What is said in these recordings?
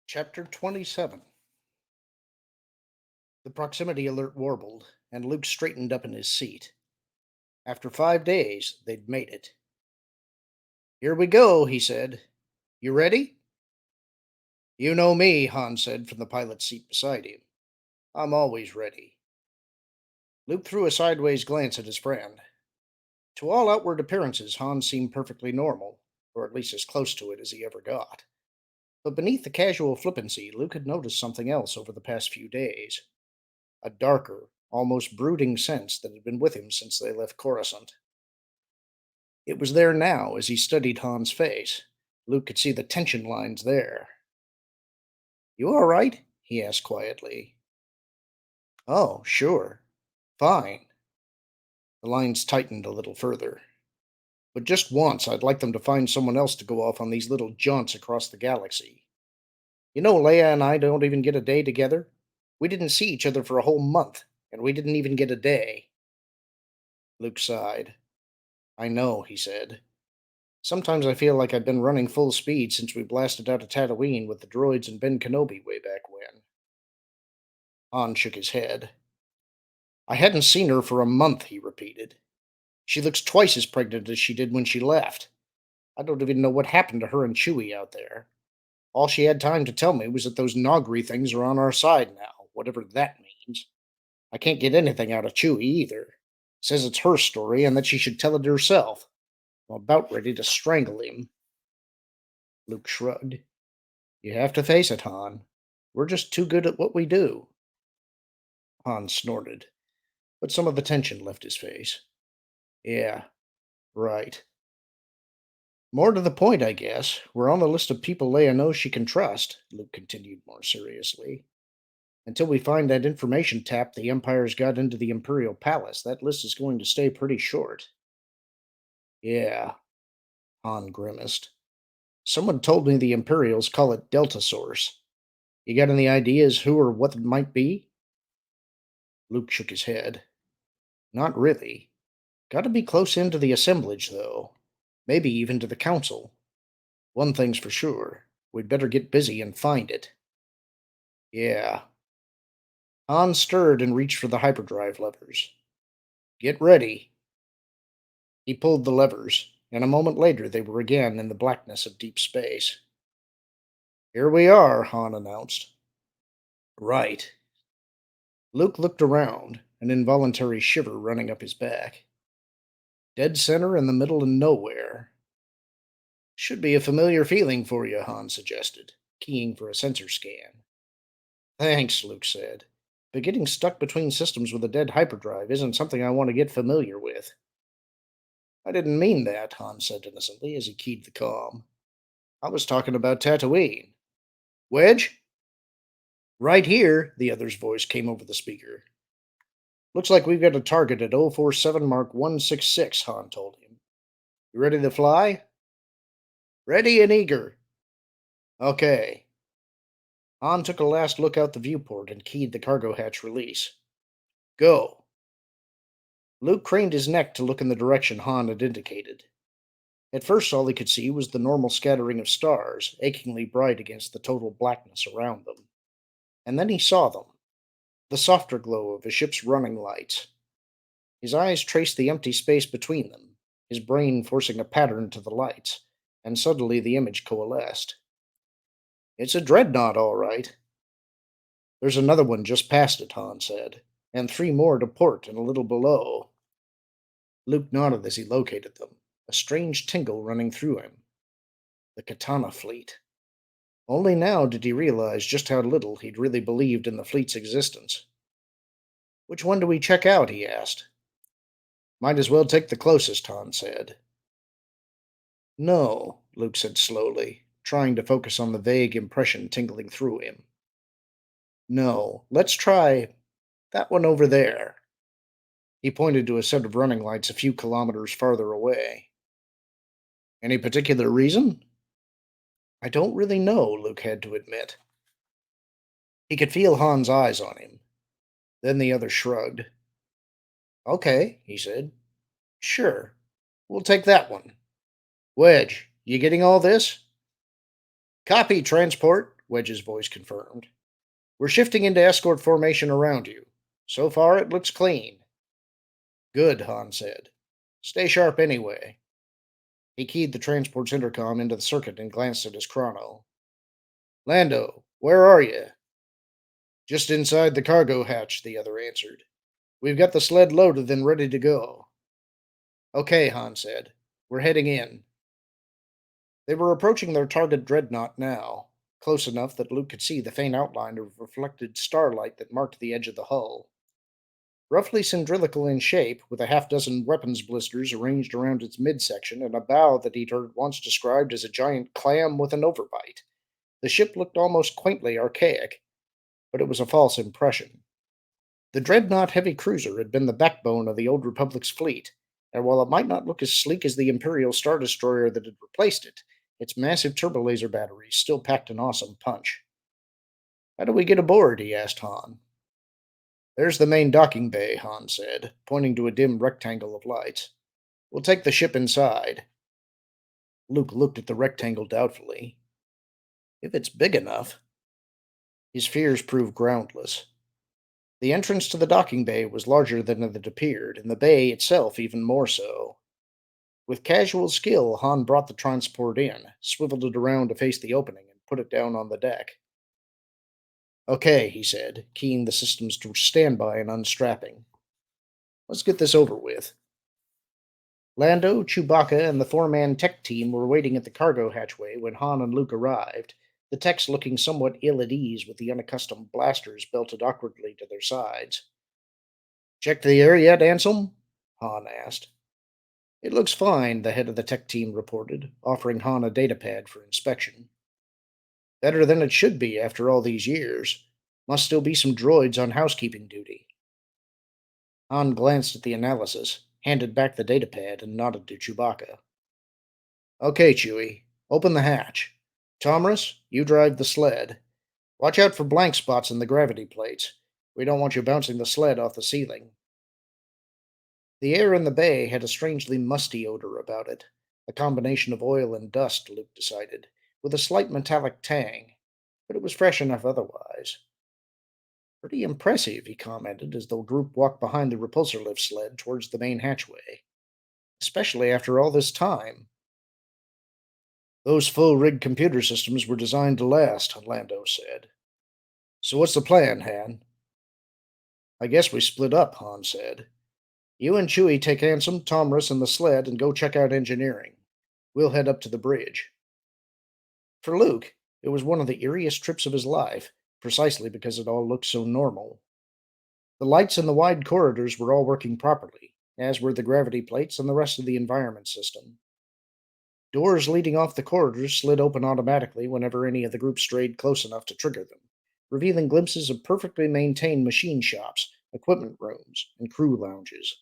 Chapter 27. The proximity alert warbled, and Luke straightened up in his seat. After 5 days, they'd made it. Here we go, he said. You ready? You know me, Han said from the pilot's seat beside him. I'm always ready. Luke threw a sideways glance at his friend. To all outward appearances, Han seemed perfectly normal, or at least as close to it as he ever got. But beneath the casual flippancy, Luke had noticed something else over the past few days. A darker, almost brooding sense that had been with him since they left Coruscant. It was there now as he studied Han's face. Luke could see the tension lines there. You all right? He asked quietly. Oh, sure. Fine. The lines tightened a little further. But just once, I'd like them to find someone else to go off on these little jaunts across the galaxy. You know, Leia and I don't even get a day together. We didn't see each other for a whole month, and we didn't even get a day. Luke sighed. I know, he said. Sometimes I feel like I've been running full speed since we blasted out of Tatooine with the droids and Ben Kenobi way back when. Han shook his head. I hadn't seen her for a month, he repeated. She looks twice as pregnant as she did when she left. I don't even know what happened to her and Chewie out there. All she had time to tell me was that those Nogri things are on our side now, whatever that means. I can't get anything out of Chewie either. Says it's her story and that she should tell it herself. I'm about ready to strangle him. Luke shrugged. You have to face it, Han. We're just too good at what we do. Han snorted, but some of the tension left his face. Yeah, right. More to the point, I guess, we're on the list of people Leia knows she can trust, Luke continued more seriously. Until we find that information tap the Empire's got into the Imperial Palace, that list is going to stay pretty short. Yeah, Han grimaced. Someone told me the Imperials call it Delta Source. You got any ideas who or what it might be? Luke shook his head. Not really. Got to be close in to the assemblage, though. Maybe even to the council. One thing's for sure. We'd better get busy and find it. Yeah. Han stirred and reached for the hyperdrive levers. Get ready. He pulled the levers, and a moment later they were again in the blackness of deep space. Here we are, Han announced. Right. Luke looked around, an involuntary shiver running up his back. Dead center in the middle of nowhere. Should be a familiar feeling for you, Han suggested, keying for a sensor scan. Thanks, Luke said. But getting stuck between systems with a dead hyperdrive isn't something I want to get familiar with. I didn't mean that, Han said innocently as he keyed the comm. I was talking about Tatooine. Wedge? Right here, the other's voice came over the speaker. Looks like we've got a target at 047 Mark 166, Han told him. You ready to fly? Ready and eager. Okay. Han took a last look out the viewport and keyed the cargo hatch release. Go. Luke craned his neck to look in the direction Han had indicated. At first, all he could see was the normal scattering of stars, achingly bright against the total blackness around them. And then he saw them, the softer glow of a ship's running lights. His eyes traced the empty space between them, his brain forcing a pattern to the lights, and suddenly the image coalesced. It's a dreadnought, all right. There's another one just past it, Han said, and three more to port and a little below. Luke nodded as he located them, a strange tingle running through him. The Katana fleet. Only now did he realize just how little he'd really believed in the fleet's existence. Which one do we check out? He asked. Might as well take the closest, Han said. No, Luke said slowly, trying to focus on the vague impression tingling through him. No, let's try that one over there. He pointed to a set of running lights a few kilometers farther away. Any particular reason? I don't really know, Luke had to admit. He could feel Han's eyes on him. Then the other shrugged. Okay, he said. Sure, we'll take that one. Wedge, you getting all this? Copy, transport, Wedge's voice confirmed. We're shifting into escort formation around you. So far, it looks clean. Good, Han said. Stay sharp anyway. He keyed the transport's intercom into the circuit and glanced at his chrono. Lando, where are you? Just inside the cargo hatch, the other answered. We've got the sled loaded and ready to go. Okay, Han said. We're heading in. They were approaching their target dreadnought now, close enough that Luke could see the faint outline of reflected starlight that marked the edge of the hull. Roughly cylindrical in shape, with a half dozen weapons blisters arranged around its midsection and a bow that he'd heard once described as a giant clam with an overbite, the ship looked almost quaintly archaic, but it was a false impression. The dreadnought heavy cruiser had been the backbone of the Old Republic's fleet, and while it might not look as sleek as the Imperial Star Destroyer that had replaced it, its massive turbolaser batteries still packed an awesome punch. How do we get aboard? He asked Han. There's the main docking bay, Han said, pointing to a dim rectangle of lights. We'll take the ship inside. Luke looked at the rectangle doubtfully. If it's big enough. His fears proved groundless. The entrance to the docking bay was larger than it had appeared, and the bay itself even more so. With casual skill, Han brought the transport in, swiveled it around to face the opening, and put it down on the deck. Okay, he said, keying the systems to standby and unstrapping. Let's get this over with. Lando, Chewbacca, and the four-man tech team were waiting at the cargo hatchway when Han and Luke arrived, the techs looking somewhat ill at ease with the unaccustomed blasters belted awkwardly to their sides. Checked the air yet, Ansel? Han asked. It looks fine, the head of the tech team reported, offering Han a datapad for inspection. Better than it should be after all these years. Must still be some droids on housekeeping duty. Han glanced at the analysis, handed back the datapad, and nodded to Chewbacca. Okay, Chewie, open the hatch. Tomris, you drive the sled. Watch out for blank spots in the gravity plates. We don't want you bouncing the sled off the ceiling. The air in the bay had a strangely musty odor about it, a combination of oil and dust, Luke decided, with a slight metallic tang, but it was fresh enough otherwise. Pretty impressive, he commented as the group walked behind the repulsor lift sled towards the main hatchway. Especially after all this time. Those full-rig computer systems were designed to last, Lando said. So what's the plan, Han? I guess we split up, Han said. You and Chewie take Ansem, Tomris, and the sled and go check out engineering. We'll head up to the bridge. For Luke, it was one of the eeriest trips of his life, precisely because it all looked so normal. The lights in the wide corridors were all working properly, as were the gravity plates and the rest of the environment system. Doors leading off the corridors slid open automatically whenever any of the group strayed close enough to trigger them, revealing glimpses of perfectly maintained machine shops, equipment rooms, and crew lounges.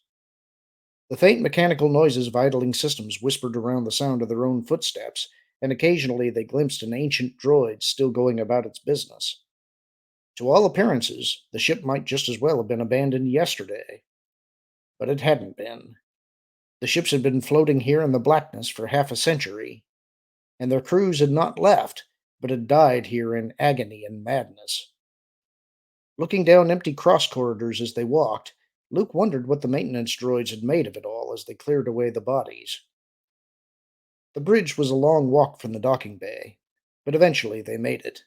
The faint mechanical noises of idling systems whispered around the sound of their own footsteps, and occasionally they glimpsed an ancient droid still going about its business. To all appearances, the ship might just as well have been abandoned yesterday. But it hadn't been. The ships had been floating here in the blackness for half a century, and their crews had not left, but had died here in agony and madness. Looking down empty cross corridors as they walked, Luke wondered what the maintenance droids had made of it all as they cleared away the bodies. The bridge was a long walk from the docking bay, but eventually they made it.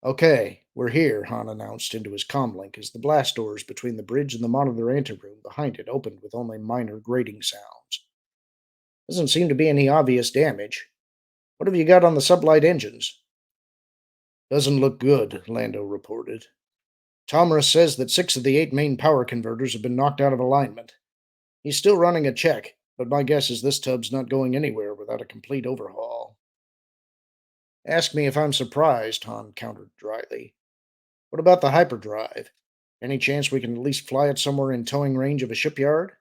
Okay, we're here, Han announced into his comlink as the blast doors between the bridge and the monitor anteroom behind it opened with only minor grating sounds. Doesn't seem to be any obvious damage. What have you got on the sublight engines? Doesn't look good, Lando reported. Tomris says that 6 of the 8 main power converters have been knocked out of alignment. He's still running a check, but my guess is this tub's not going anywhere without a complete overhaul. Ask me if I'm surprised, Han countered dryly. What about the hyperdrive? Any chance we can at least fly it somewhere in towing range of a shipyard?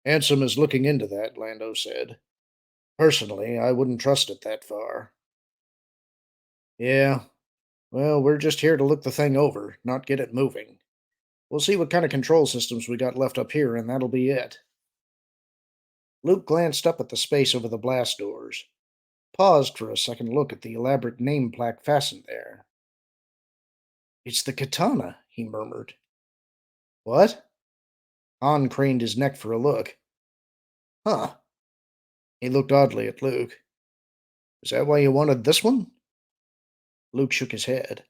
Ansem is looking into that, Lando said. Personally, I wouldn't trust it that far. Yeah, well, we're just here to look the thing over, not get it moving. We'll see what kind of control systems we got left up here, and that'll be it. Luke glanced up at the space over the blast doors. paused for a second look at the elaborate name plaque fastened there. It's the Katana, he murmured. What? Han craned his neck for a look. Huh. He looked oddly at Luke. Is that why you wanted this one? Luke shook his head.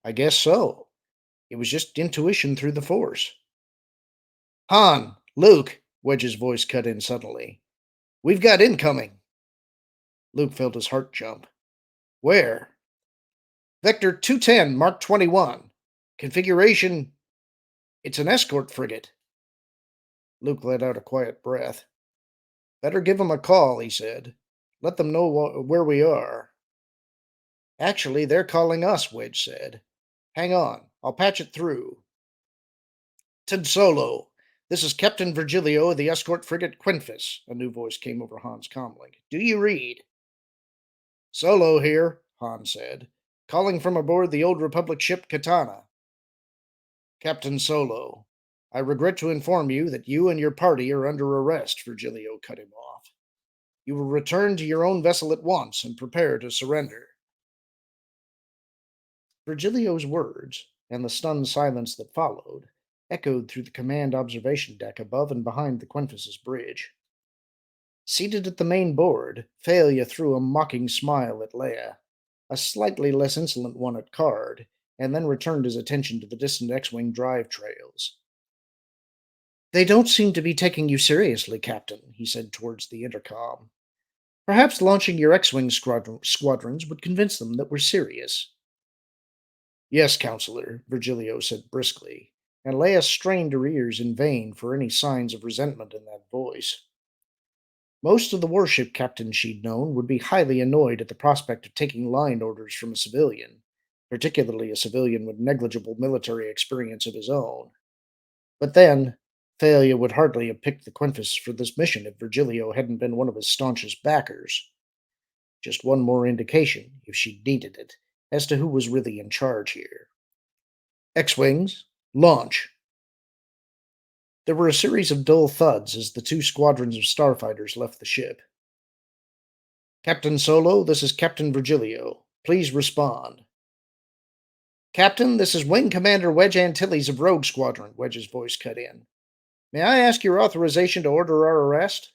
I guess so. It was just intuition through the Force. Han! Luke! Wedge's voice cut in suddenly. We've got incoming! Luke felt his heart jump. Where? Vector 210, Mark 21. Configuration. It's an escort frigate. Luke let out a quiet breath. Better give them a call, he said. Let them know where we are. Actually, they're calling us, Wedge said. Hang on, I'll patch it through. Tid Solo, this is Captain Virgilio of the escort frigate Quinfus, a new voice came over Han's comlink. Do you read? Solo here, Han said, calling from aboard the old Republic ship Katana. Captain Solo, I regret to inform you that you and your party are under arrest, Virgilio cut him off. You will return to your own vessel at once and prepare to surrender. Virgilio's words, and the stunned silence that followed, echoed through the command observation deck above and behind the Quinfus's bridge. Seated at the main board, Thalia threw a mocking smile at Leia, a slightly less insolent one at Card, and then returned his attention to the distant X-Wing drive trails. They don't seem to be taking you seriously, Captain, he said towards the intercom. Perhaps launching your X-Wing squadrons would convince them that we're serious. Yes, Counselor, Virgilio said briskly, and Leia strained her ears in vain for any signs of resentment in that voice. Most of the warship captains she'd known would be highly annoyed at the prospect of taking line orders from a civilian, particularly a civilian with negligible military experience of his own. But then, Thalia would hardly have picked the Quintus for this mission if Virgilio hadn't been one of his staunchest backers. Just one more indication, if she'd needed it, as to who was really in charge here. X-Wings, launch! There were a series of dull thuds as the two squadrons of starfighters left the ship. Captain Solo, this is Captain Virgilio. Please respond. Captain, this is Wing Commander Wedge Antilles of Rogue Squadron, Wedge's voice cut in. May I ask your authorization to order our arrest?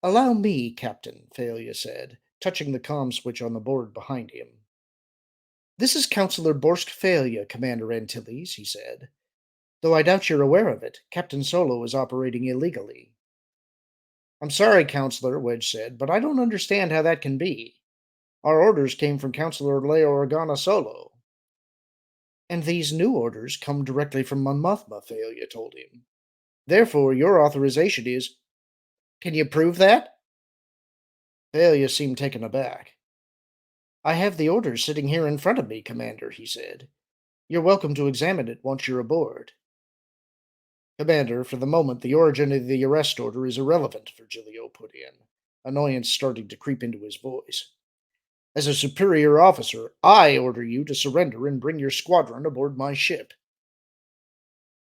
Allow me, Captain, Thalia said, touching the comm switch on the board behind him. This is Counselor Borsk Thalia, Commander Antilles, he said. Though I doubt you're aware of it, Captain Solo is operating illegally. I'm sorry, Counselor, Wedge said, but I don't understand how that can be. Our orders came from Counselor Leia Organa Solo. And these new orders come directly from Mon Mothma, Thalia told him. Therefore, your authorization is... Can you prove that? Thalia seemed taken aback. I have the orders sitting here in front of me, Commander, he said. You're welcome to examine it once you're aboard. Commander, for the moment the origin of the arrest order is irrelevant, Virgilio put in, annoyance starting to creep into his voice. As a superior officer, I order you to surrender and bring your squadron aboard my ship.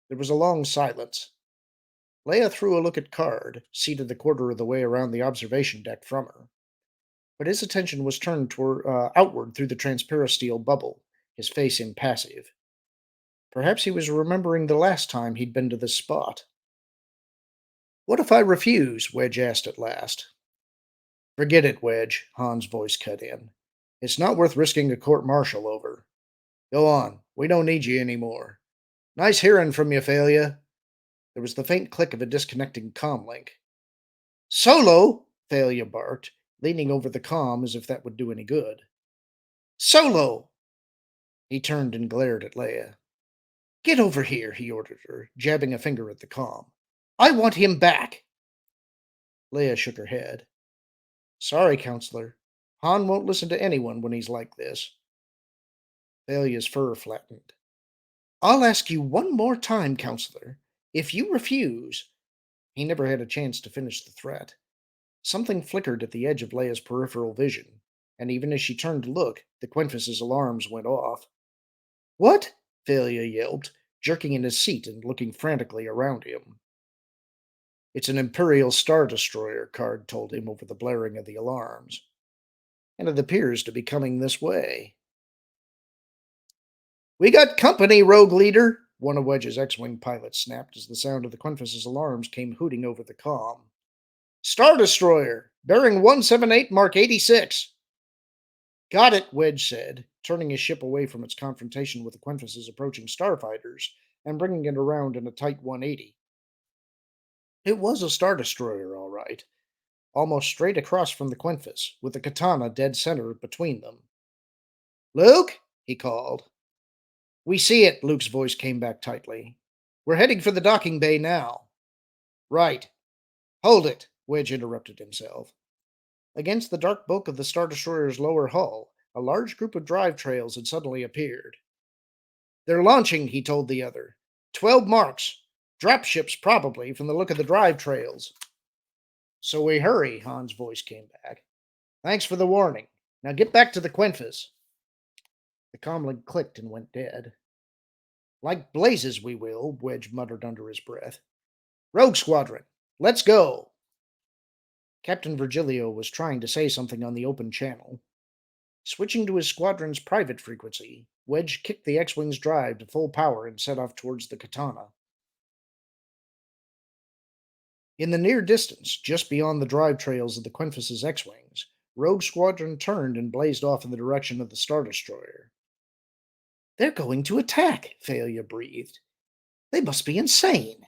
There was a long silence. Leia threw a look at Card, seated a quarter of the way around the observation deck from her. But his attention was turned outward through the transparasteel bubble, his face impassive. Perhaps he was remembering the last time he'd been to this spot. What if I refuse? Wedge asked at last. Forget it, Wedge, Han's voice cut in. It's not worth risking a court-martial over. Go on, we don't need you anymore. Nice hearing from you, Thalia. There was the faint click of a disconnecting comm link. Solo! Thalia barked, leaning over the comm as if that would do any good. Solo! He turned and glared at Leia. Get over here, he ordered her, jabbing a finger at the comm. I want him back! Leia shook her head. Sorry, Counselor. Han won't listen to anyone when he's like this. Thalia's fur flattened. I'll ask you one more time, Counselor. If you refuse... He never had a chance to finish the threat. Something flickered at the edge of Leia's peripheral vision, and even as she turned to look, the Quinfus's alarms went off. What? Thalia yelped, jerking in his seat and looking frantically around him. It's an Imperial Star Destroyer, Card told him over the blaring of the alarms. And it appears to be coming this way. We got company, rogue leader, one of Wedge's X-Wing pilots snapped as the sound of the Quinfus's alarms came hooting over the comm. Star Destroyer, bearing 178 Mark 86. Got it, Wedge said, turning his ship away from its confrontation with the Quinfus's approaching starfighters and bringing it around in a tight 180. It was a Star Destroyer, all right, almost straight across from the Quinfus, with the Katana dead center between them. Luke, he called. We see it, Luke's voice came back tightly. We're heading for the docking bay now. Right. Hold it, Wedge interrupted himself. Against the dark bulk of the Star Destroyer's lower hull, a large group of drive trails had suddenly appeared. They're launching, he told the other. 12 marks. Drop ships, probably, from the look of the drive trails. So we hurry, Han's voice came back. Thanks for the warning. Now get back to the Quinfus. The comlink clicked and went dead. Like blazes we will, Wedge muttered under his breath. Rogue Squadron, let's go. Captain Virgilio was trying to say something on the open channel. Switching to his squadron's private frequency, Wedge kicked the X-Wing's drive to full power and set off towards the Katana. In the near distance, just beyond the drive trails of the Quinfus's X-Wings, Rogue Squadron turned and blazed off in the direction of the Star Destroyer. They're going to attack, Thalia breathed. They must be insane.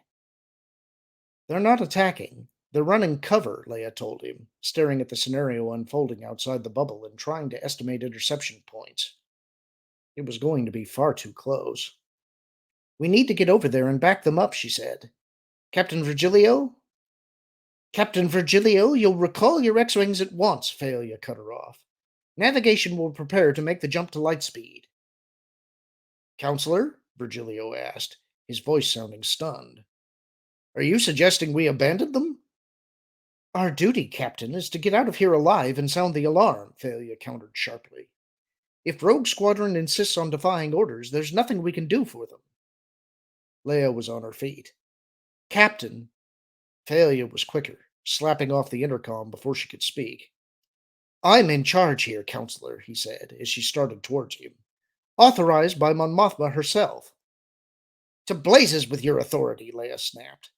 They're not attacking. They're running cover, Leia told him, staring at the scenario unfolding outside the bubble and trying to estimate interception points. It was going to be far too close. We need to get over there and back them up, she said. Captain Virgilio? Captain Virgilio, you'll recall your X-Wings at once, Thalia cut her off. Navigation will prepare to make the jump to light speed. Counselor? Virgilio asked, his voice sounding stunned. Are you suggesting we abandon them? Our duty, Captain, is to get out of here alive and sound the alarm, Thalia countered sharply. If Rogue Squadron insists on defying orders, there's nothing we can do for them. Leia was on her feet. Captain! Thalia was quicker, slapping off the intercom before she could speak. I'm in charge here, Counselor, he said, as she started towards him. Authorized by Mon Mothma herself. To blazes with your authority, Leia snapped.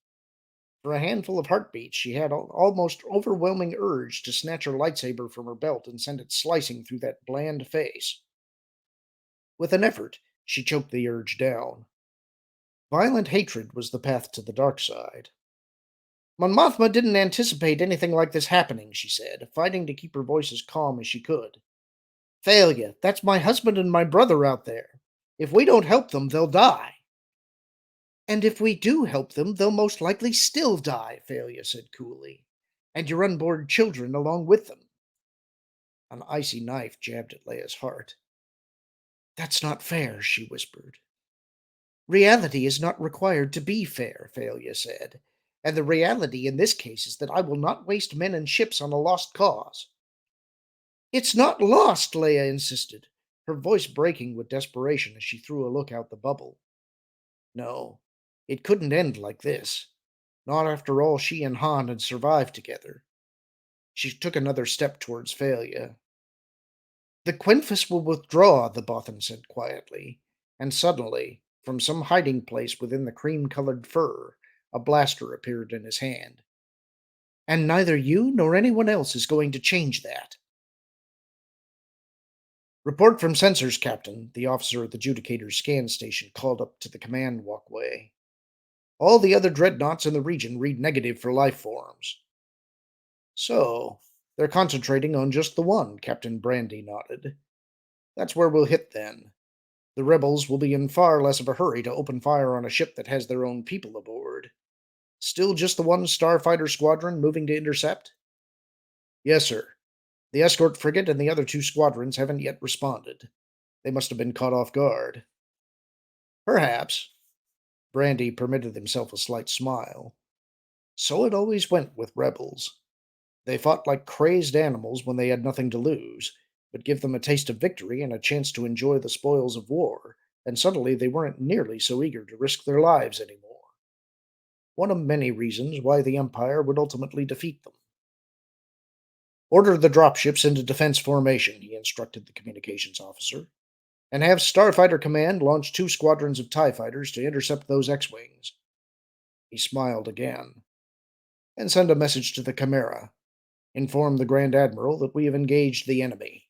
For a handful of heartbeats, she had an almost overwhelming urge to snatch her lightsaber from her belt and send it slicing through that bland face. With an effort, she choked the urge down. Violent hatred was the path to the dark side. Mon Mothma didn't anticipate anything like this happening, she said, fighting to keep her voice as calm as she could. Thalia, that's my husband and my brother out there. If we don't help them, they'll die. And if we do help them, they'll most likely still die, Thalia said coolly. And your unborn children along with them. An icy knife jabbed at Leia's heart. That's not fair, she whispered. Reality is not required to be fair, Thalia said. And the reality in this case is that I will not waste men and ships on a lost cause. It's not lost, Leia insisted, her voice breaking with desperation as she threw a look out the bubble. No, it couldn't end like this. Not after all she and Han had survived together. She took another step towards Thalia. The Quinfus will withdraw, the Bothan said quietly, and suddenly, from some hiding place within the cream-colored fur, a blaster appeared in his hand. And neither you nor anyone else is going to change that. Report from sensors, Captain, the officer at the Judicator's scan station called up to the command walkway. All the other dreadnoughts in the region read negative for life forms. So, they're concentrating on just the one, Captain Brandy nodded. That's where we'll hit then. The rebels will be in far less of a hurry to open fire on a ship that has their own people aboard. Still just the one starfighter squadron moving to intercept? Yes, sir. The escort frigate and the other two squadrons haven't yet responded. They must have been caught off guard. Perhaps. Brandy permitted himself a slight smile. So it always went with rebels. They fought like crazed animals when they had nothing to lose, but give them a taste of victory and a chance to enjoy the spoils of war, and suddenly they weren't nearly so eager to risk their lives anymore. one of many reasons why the Empire would ultimately defeat them. Order the dropships into defense formation, he instructed the communications officer, and have Starfighter Command launch 2 squadrons of TIE fighters to intercept those X Wings. He smiled again. And send a message to the Chimera. Inform the Grand Admiral that we have engaged the enemy.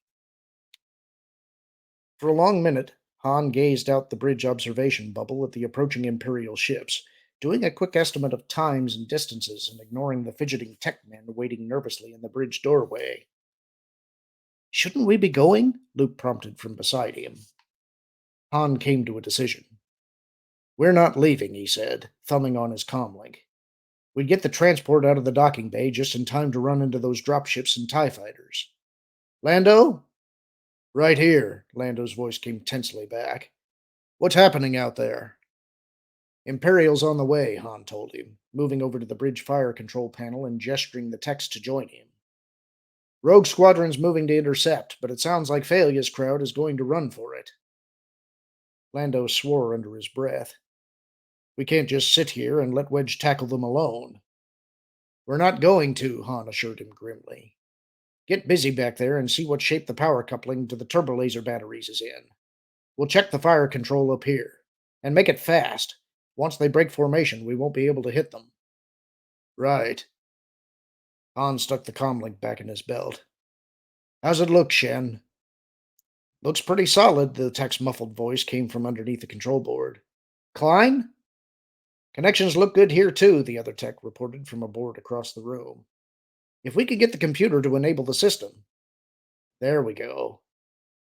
For a long minute, Han gazed out the bridge observation bubble at the approaching Imperial ships, doing a quick estimate of times and distances and ignoring the fidgeting tech men waiting nervously in the bridge doorway. Shouldn't we be going? Luke prompted from beside him. Han came to a decision. We're not leaving, he said, thumbing on his comlink. We'd get the transport out of the docking bay just in time to run into those dropships and TIE fighters. Lando? Right here, Lando's voice came tensely back. What's happening out there? Imperial's on the way, Han told him, moving over to the bridge fire control panel and gesturing the techs to join him. Rogue Squadron's moving to intercept, but it sounds like Phalia's crowd is going to run for it. Lando swore under his breath. We can't just sit here and let Wedge tackle them alone. We're not going to, Han assured him grimly. Get busy back there and see what shape the power coupling to the turbolaser batteries is in. We'll check the fire control up here. And make it fast. Once they break formation, we won't be able to hit them. Right. Han stuck the comlink back in his belt. How's it look, Shen? Looks pretty solid, the tech's muffled voice came from underneath the control board. Klein? Connections look good here, too, the other tech reported from a board across the room. If we could get the computer to enable the system. There we go.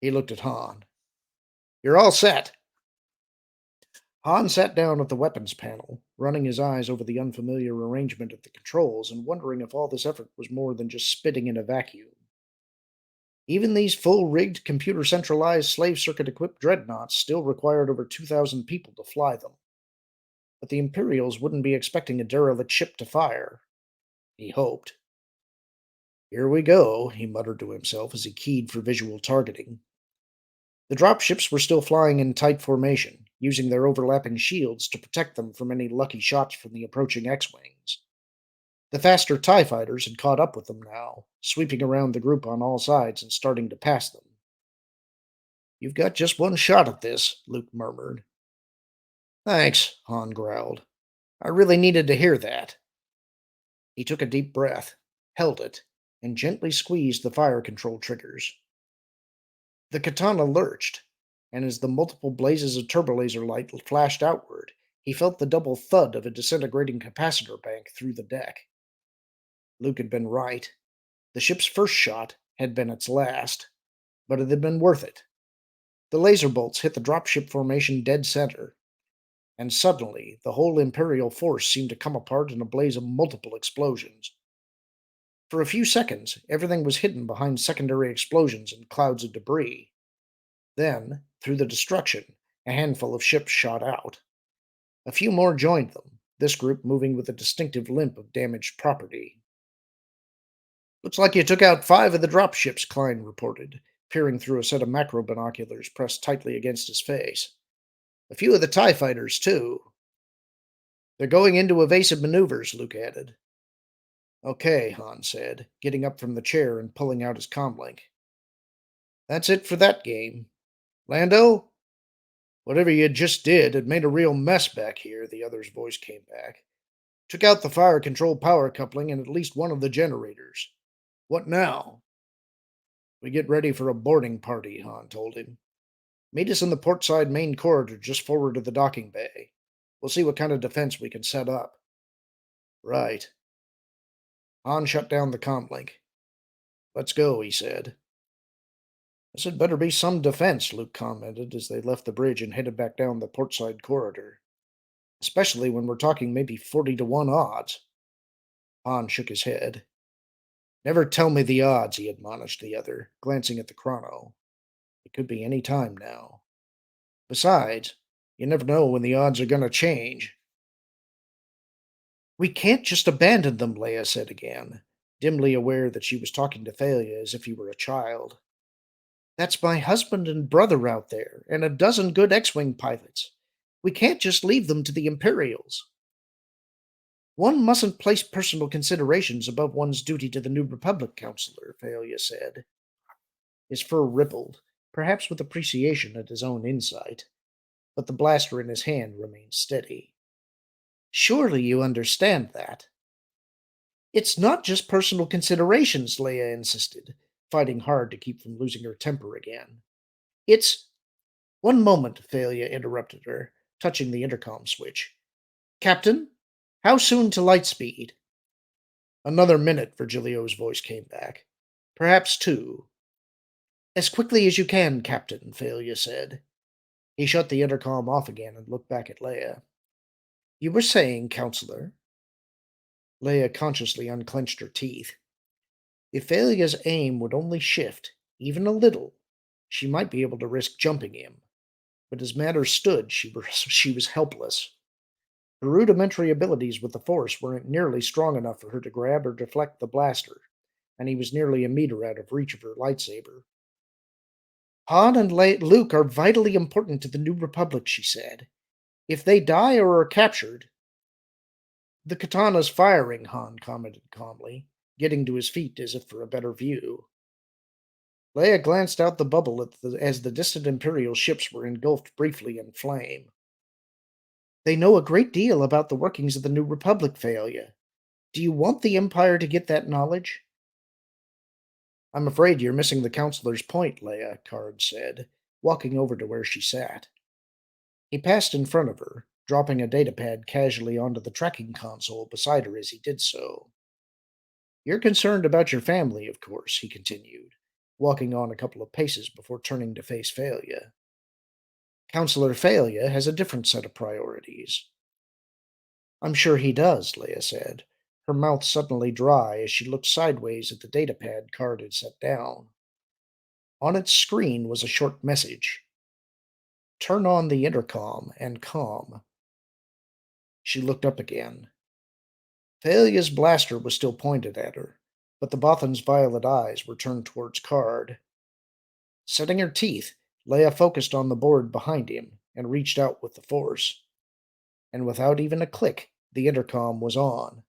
He looked at Han. You're all set. Han sat down at the weapons panel, running his eyes over the unfamiliar arrangement of the controls and wondering if all this effort was more than just spitting in a vacuum. Even these full-rigged, computer-centralized, slave circuit-equipped dreadnoughts still required over 2,000 people to fly them. But the Imperials wouldn't be expecting a derelict ship to fire. He hoped. Here we go, he muttered to himself as he keyed for visual targeting. The dropships were still flying in tight formation, using their overlapping shields to protect them from any lucky shots from the approaching X-Wings. The faster TIE fighters had caught up with them now, sweeping around the group on all sides and starting to pass them. You've got just one shot at this, Luke murmured. Thanks, Han growled. I really needed to hear that. He took a deep breath, held it, and gently squeezed the fire control triggers. The Katana lurched, and as the multiple blazes of turbolaser light flashed outward, he felt the double thud of a disintegrating capacitor bank through the deck. Luke had been right. The ship's first shot had been its last, but it had been worth it. The laser bolts hit the dropship formation dead center, and suddenly the whole Imperial force seemed to come apart in a blaze of multiple explosions. For a few seconds, everything was hidden behind secondary explosions and clouds of debris. Then, through the destruction, a handful of ships shot out. A few more joined them, this group moving with a distinctive limp of damaged property. Looks like you took out 5 of the dropships, Klein reported, peering through a set of macro binoculars pressed tightly against his face. A few of the TIE fighters, too. They're going into evasive maneuvers, Luke added. Okay, Han said, getting up from the chair and pulling out his comlink. That's it for that game. Lando? Whatever you just did had made a real mess back here, the other's voice came back. Took out the fire control power coupling and at least one of the generators. What now? We get ready for a boarding party, Han told him. Meet us in the portside main corridor just forward of the docking bay. We'll see what kind of defense we can set up. Right. Han shut down the comlink. Let's go, he said. This had better be some defense, Luke commented as they left the bridge and headed back down the portside corridor. Especially when we're talking maybe 40-1 odds. Han shook his head. Never tell me the odds, he admonished the other, glancing at the chrono. It could be any time now. Besides, you never know when the odds are going to change. We can't just abandon them, Leia said again, dimly aware that she was talking to Thalia as if he were a child. That's my husband and brother out there, and a dozen good X-Wing pilots. We can't just leave them to the Imperials. One mustn't place personal considerations above one's duty to the New Republic, Counselor, Thalia said. His fur rippled, perhaps with appreciation at his own insight, but the blaster in his hand remained steady. Surely you understand that. It's not just personal considerations, Leia insisted, fighting hard to keep from losing her temper again. It's. One moment, Thalia interrupted her, touching the intercom switch. Captain, how soon to light speed? Another minute, Virgilio's voice came back. Perhaps two. As quickly as you can, Captain, Thalia said. He shut the intercom off again and looked back at Leia. You were saying, Counselor? Leia consciously unclenched her teeth. If Thalia's aim would only shift, even a little, she might be able to risk jumping him. But as matters stood, she was helpless. Her rudimentary abilities with the Force weren't nearly strong enough for her to grab or deflect the blaster, and he was nearly a meter out of reach of her lightsaber. Han and Luke are vitally important to the New Republic, she said. If they die or are captured. The Katana's firing, Han commented calmly, getting to his feet as if for a better view. Leia glanced out the bubble as the distant Imperial ships were engulfed briefly in flame. They know a great deal about the workings of the New Republic, Thalia. Do you want the Empire to get that knowledge? I'm afraid you're missing the Counselor's point, Leia, Card said, walking over to where she sat. He passed in front of her, dropping a datapad casually onto the tracking console beside her as he did so. You're concerned about your family, of course, he continued, walking on a couple of paces before turning to face Thalia. Counselor Thalia has a different set of priorities. I'm sure he does, Leia said, her mouth suddenly dry as she looked sideways at the datapad Card had set down. On its screen was a short message. Turn on the intercom and calm. She looked up again. Thalia's blaster was still pointed at her, but the Bothan's violet eyes were turned towards Card. Setting her teeth, Leia focused on the board behind him and reached out with the Force. And without even a click, the intercom was on.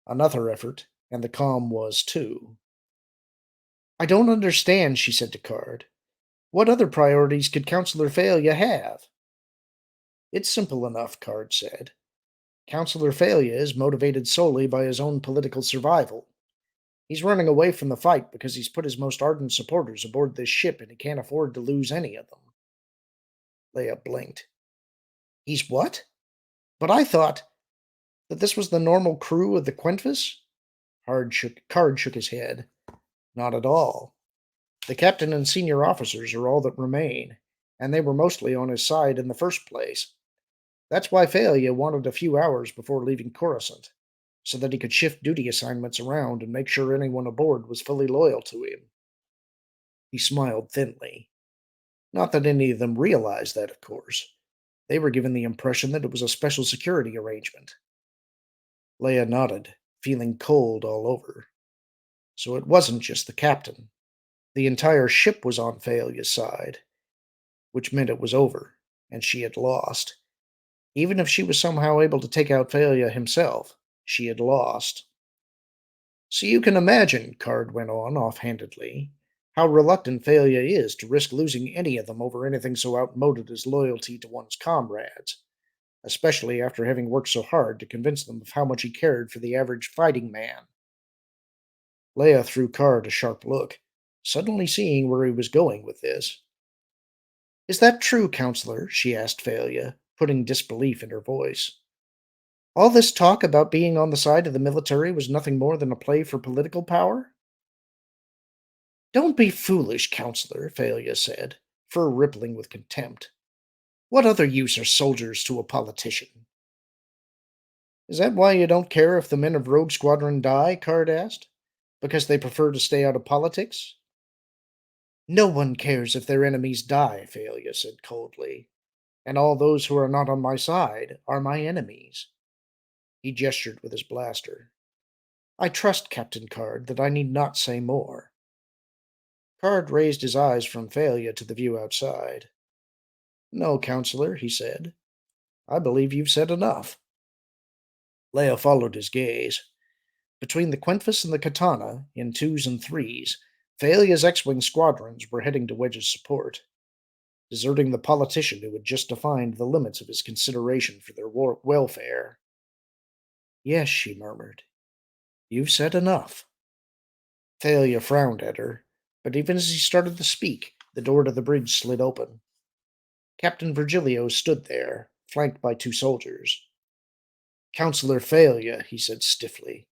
Another effort, and the comm was too. I don't understand, she said to Card. What other priorities could Counselor Thalia have? It's simple enough, Card said. Counselor Thalia is motivated solely by his own political survival. He's running away from the fight because he's put his most ardent supporters aboard this ship and he can't afford to lose any of them. Leia blinked. He's what? But I thought that this was the normal crew of the Quentvas? Card shook his head. Not at all. The captain and senior officers are all that remain, and they were mostly on his side in the first place. That's why Thalia wanted a few hours before leaving Coruscant, so that he could shift duty assignments around and make sure anyone aboard was fully loyal to him. He smiled thinly. Not that any of them realized that, of course. They were given the impression that it was a special security arrangement. Leia nodded, feeling cold all over. So it wasn't just the captain. The entire ship was on Thalia's side, which meant it was over, and she had lost. Even if she was somehow able to take out Thalia himself, she had lost. So you can imagine, Card went on offhandedly, how reluctant Thalia is to risk losing any of them over anything so outmoded as loyalty to one's comrades, especially after having worked so hard to convince them of how much he cared for the average fighting man. Leia threw Card a sharp look, suddenly seeing where he was going with this. Is that true, Counselor? She asked Thalia, putting disbelief in her voice. All this talk about being on the side of the military was nothing more than a play for political power? Don't be foolish, Counselor, Thalia said, fur rippling with contempt. What other use are soldiers to a politician? Is that why you don't care if the men of Rogue Squadron die? Card asked. Because they prefer to stay out of politics? No one cares if their enemies die, Thalia said coldly. And all those who are not on my side are my enemies. He gestured with his blaster. I trust, Captain Card, that I need not say more. Card raised his eyes from Thalia to the view outside. No, Counselor, he said. I believe you've said enough. Leia followed his gaze. Between the Quintus and the Katana, in twos and threes, Phalia's X-Wing squadrons were heading to Wedge's support, deserting the politician who had just defined the limits of his consideration for their welfare. Yes, she murmured. You've said enough. Thalia frowned at her, but even as he started to speak, the door to the bridge slid open. Captain Virgilio stood there, flanked by two soldiers. Counselor Thalia, he said stiffly,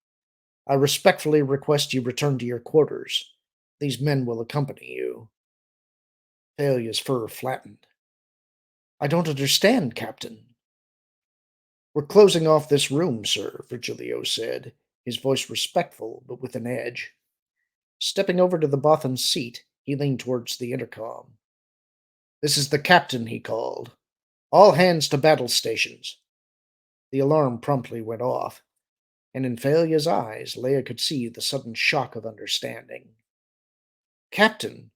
I respectfully request you return to your quarters. These men will accompany you. Thalia's fur flattened. I don't understand, Captain. We're closing off this room, sir, Virgilio said, his voice respectful but with an edge. Stepping over to the Botham's seat, he leaned towards the intercom. This is the captain, he called. All hands to battle stations. The alarm promptly went off, and in Thalia's eyes, Leia could see the sudden shock of understanding. Captain,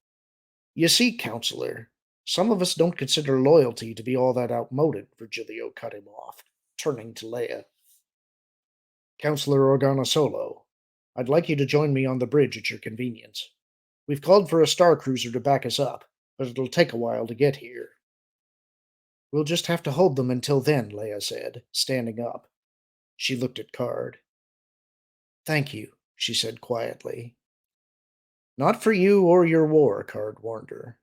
you see, counselor, some of us don't consider loyalty to be all that outmoded, Virgilio cut him off, turning to Leia. Counselor Organa Solo, I'd like you to join me on the bridge at your convenience. We've called for a star cruiser to back us up, but it'll take a while to get here. We'll just have to hold them until then, Leia said, standing up. She looked at Card. Thank you, she said quietly. Not for you or your war, Card warned her.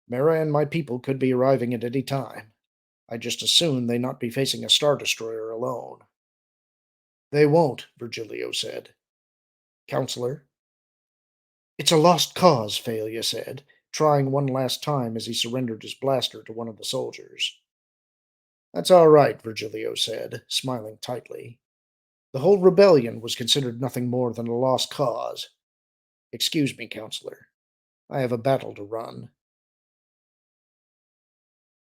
Mara and my people could be arriving at any time. I just assume they not be facing a star destroyer alone. They won't, Virgilio said. Counselor? It's a lost cause, Phalia said, trying one last time as he surrendered his blaster to one of the soldiers. That's all right, Virgilio said, smiling tightly. The whole rebellion was considered nothing more than a lost cause. Excuse me, Counselor. I have a battle to run.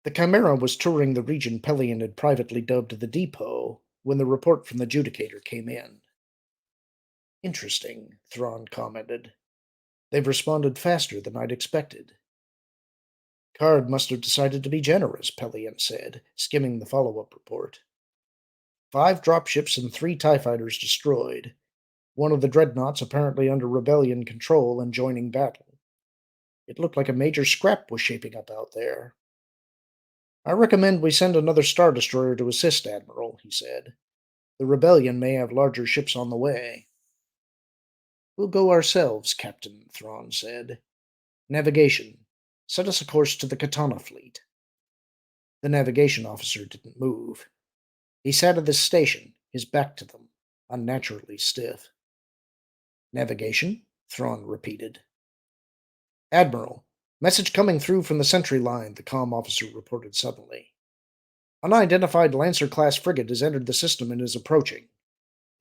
The Chimera was touring the region Pelion had privately dubbed the Depot when the report from the Judicator came in. Interesting, Thrawn commented. They've responded faster than I'd expected. Card must have decided to be generous, Pelion said, skimming the follow-up report. 5 dropships and 3 TIE fighters destroyed. One of the dreadnoughts apparently under rebellion control and joining battle. It looked like a major scrap was shaping up out there. I recommend we send another Star Destroyer to assist, Admiral, he said. The rebellion may have larger ships on the way. We'll go ourselves, Captain, Thrawn said. Navigation. Set us a course to the Katana fleet. The navigation officer didn't move. He sat at his station, his back to them, unnaturally stiff. Navigation? Thrawn repeated. Admiral, message coming through from the sentry line, the comm officer reported suddenly. Unidentified Lancer-class frigate has entered the system and is approaching.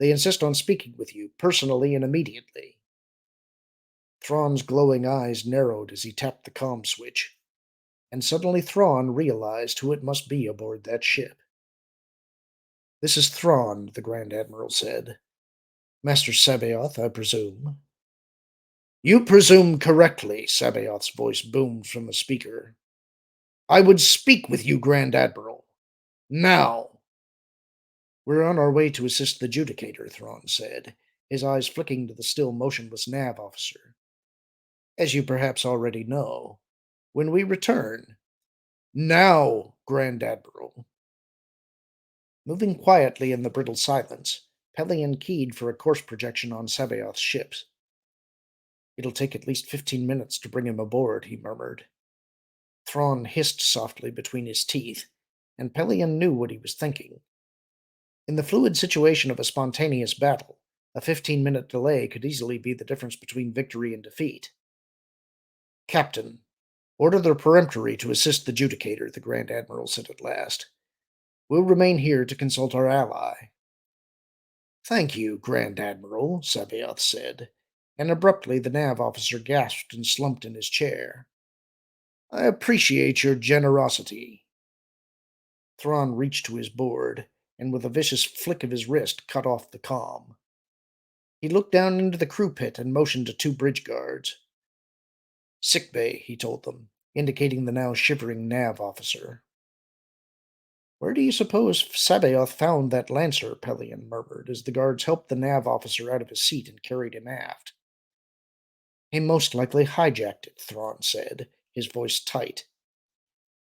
They insist on speaking with you, personally and immediately. Thrawn's glowing eyes narrowed as he tapped the comm switch, and suddenly Thrawn realized who it must be aboard that ship. This is Thrawn, the Grand Admiral said. Master Sabaoth, I presume. You presume correctly, Sabaoth's voice boomed from the speaker. I would speak with you, Grand Admiral. Now. We're on our way to assist the Judicator, Thrawn said, his eyes flicking to the still motionless nav officer. As you perhaps already know, when we return. Now, Grand Admiral. Moving quietly in the brittle silence, Pelion keyed for a course projection on Sabaoth's ships. It'll take at least 15 minutes to bring him aboard, he murmured. Thrawn hissed softly between his teeth, and Pelion knew what he was thinking. In the fluid situation of a spontaneous battle, a 15-minute delay could easily be the difference between victory and defeat. Captain, order the peremptory to assist the Judicator, the Grand Admiral said at last. We'll remain here to consult our ally. Thank you, Grand Admiral, Sabaoth said, and abruptly the nav officer gasped and slumped in his chair. I appreciate your generosity. Thrawn reached to his board, and with a vicious flick of his wrist cut off the comm. He looked down into the crew pit and motioned to 2 bridge guards. Sick bay, he told them, indicating the now shivering nav officer. Where do you suppose Sabaoth found that Lancer? Pelion murmured as the guards helped the nav officer out of his seat and carried him aft. He most likely hijacked it, Thrawn said, his voice tight.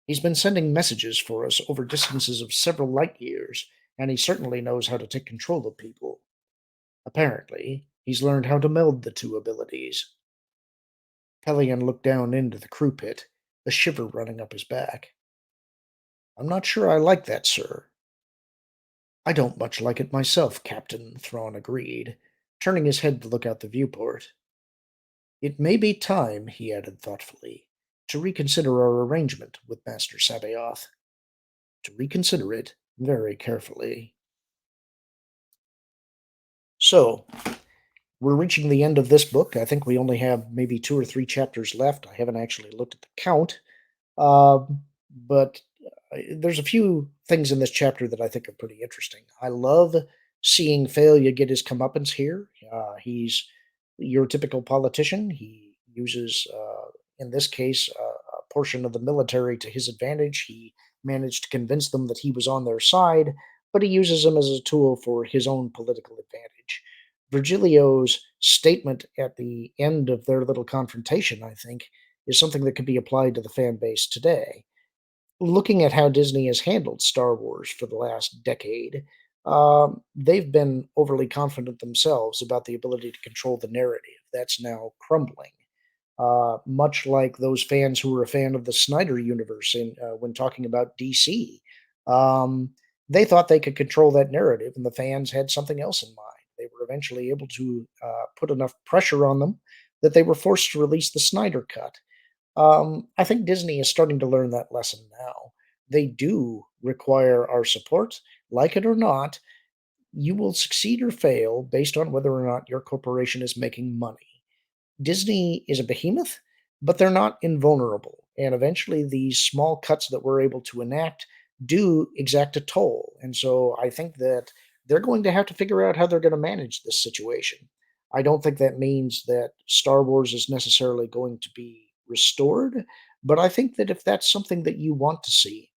He's been sending messages for us over distances of several light years, and he certainly knows how to take control of people. Apparently, he's learned how to meld the two abilities. Pelion looked down into the crew pit, a shiver running up his back. I'm not sure I like that, sir. I don't much like it myself, Captain, Thrawn agreed, turning his head to look out the viewport. It may be time, he added thoughtfully, to reconsider our arrangement with Master Sabaoth. To reconsider it very carefully. So, we're reaching the end of this book. I think we only have maybe two or three chapters left. I haven't actually looked at the count. But there's a few things in this chapter that I think are pretty interesting. I love seeing Failure get his comeuppance here. He's your typical politician. He uses, in this case, a portion of the military to his advantage. He managed to convince them that he was on their side, but he uses them as a tool for his own political advantage. Virgilio's statement at the end of their little confrontation, I think, is something that could be applied to the fan base today. Looking at how Disney has handled Star Wars for the last decade, they've been overly confident themselves about the ability to control the narrative. That's now crumbling. Much like those fans who were a fan of the Snyder universe when talking about DC. Um, they thought they could control that narrative, and the fans had something else in mind. They were eventually able to put enough pressure on them that they were forced to release the Snyder Cut. I think Disney is starting to learn that lesson now. They do require our support, like it or not. You will succeed or fail based on whether or not your corporation is making money. Disney is a behemoth, but they're not invulnerable. And eventually, these small cuts that we're able to enact do exact a toll. And so I think that they're going to have to figure out how they're going to manage this situation. I don't think that means that Star Wars is necessarily going to be restored, but I think that if that's something that you want to see,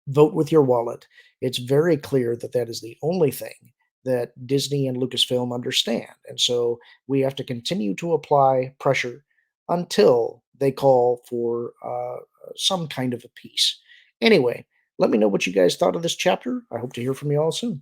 vote with your wallet. It's very clear that that is the only thing that Disney and Lucasfilm understand. And so we have to continue to apply pressure until they call for some kind of a peace. Anyway, let me know what you guys thought of this chapter. I hope to hear from you all soon.